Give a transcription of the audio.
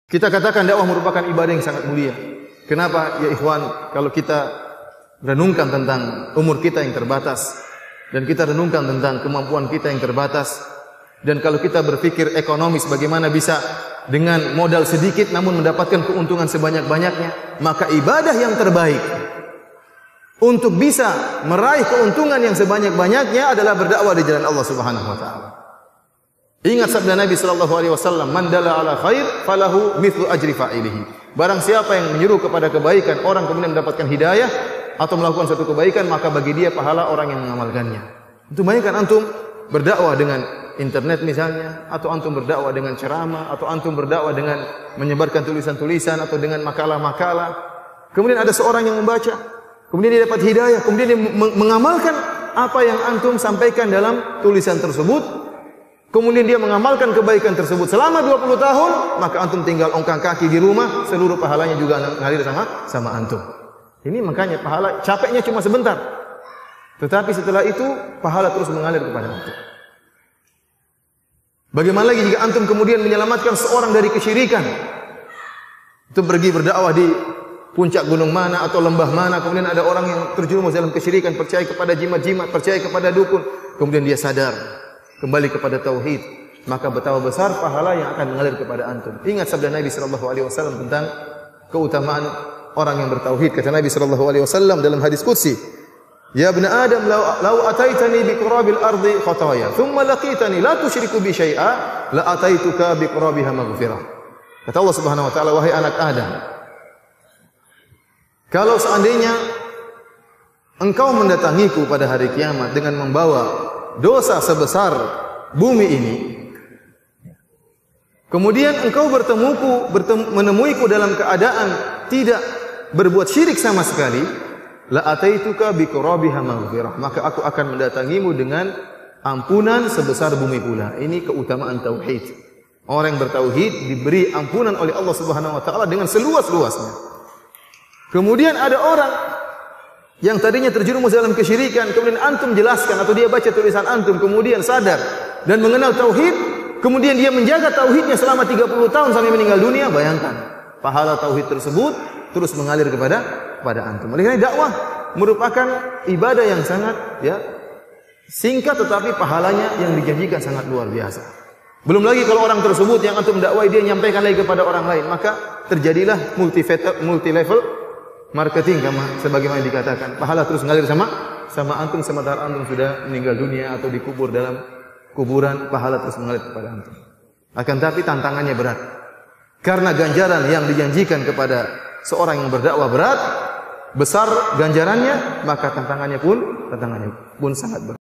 Kita katakan dakwah merupakan ibadah yang sangat mulia. Kenapa? Ya ikhwan, kalau kita renungkan tentang umur kita yang terbatas, dan kita renungkan tentang kemampuan kita yang terbatas, dan kalau kita berpikir ekonomis bagaimana bisa dengan modal sedikit namun mendapatkan keuntungan sebanyak-banyaknya, maka ibadah yang terbaik untuk bisa meraih keuntungan yang sebanyak-banyaknya adalah berdakwah di jalan Allah Subhanahu wa taala. Ingat sabda Nabi sallallahu alaihi wasallam, "Man dalla ala khair falahu mithlu ajri fa'ilihi." Barang siapa yang menyuruh kepada kebaikan, orang kemudian mendapatkan hidayah atau melakukan suatu kebaikan, maka bagi dia pahala orang yang mengamalkannya. Itu bayangkan antum berdakwah dengan internet misalnya, atau antum berdakwah dengan ceramah, atau antum berdakwah dengan menyebarkan tulisan-tulisan atau dengan makalah-makalah. Kemudian ada seorang yang membaca, kemudian dia dapat hidayah, kemudian dia mengamalkan apa yang antum sampaikan dalam tulisan tersebut. Kemudian dia mengamalkan kebaikan tersebut selama 20 tahun, maka antum tinggal ongkang kaki di rumah, seluruh pahalanya juga ngalir sama antum. Ini makanya pahala capeknya cuma sebentar. Tetapi setelah itu pahala terus mengalir kepada antum. Bagaimana lagi jika antum kemudian menyelamatkan seorang dari kesyirikan? Itu pergi berdakwah di puncak gunung mana atau lembah mana, kemudian ada orang yang terjerumus dalam kesyirikan, percaya kepada jimat-jimat, percaya kepada dukun, kemudian dia sadar, kembali kepada tauhid, maka betapa besar pahala yang akan mengalir kepada antum. Ingat sabda Nabi sallallahu alaihi wasallam tentang keutamaan orang yang bertauhid. Kata Nabi sallallahu alaihi wasallam dalam hadis qudsi, "Ya ibn Adam, law ataitani bi qurabil ardi khataya, thumma laqitani la tusyriku bi syai'a, la ataituka bi qurabiha maghfirah." Kata Allah Subhanahu wa taala, "Wahai anak Adam, kalau seandainya engkau mendatangiku pada hari kiamat dengan membawa dosa sebesar bumi ini, kemudian engkau menemuiku dalam keadaan tidak berbuat syirik sama sekali, la ataituka bi qurabiha maghfirah, maka aku akan mendatangimu dengan ampunan sebesar bumi pula." Ini keutamaan tauhid. Orang yang bertauhid diberi ampunan oleh Allah Subhanahu wa taala dengan seluas-luasnya. Kemudian ada orang yang tadinya terjerumus dalam kesyirikan, kemudian antum jelaskan atau dia baca tulisan antum, kemudian sadar dan mengenal tauhid, kemudian dia menjaga tauhidnya selama 30 tahun sampai meninggal dunia, bayangkan pahala tauhid tersebut terus mengalir kepada antum. Oleh karena dakwah merupakan ibadah yang sangat singkat, tetapi pahalanya yang dijanjikan sangat luar biasa. Belum lagi kalau orang tersebut yang antum dakwai dia nyampaikan lagi kepada orang lain, maka terjadilah multi level marketing sebagaimana dikatakan. Pahala terus ngalir sama antum sementara antum sudah meninggal dunia atau dikubur dalam kuburan, pahala terus mengalir kepada antum. Akan tapi tantangannya berat. Karena ganjaran yang dijanjikan kepada seorang yang berdakwah berat, besar ganjarannya, maka tantangannya pun sangat berat.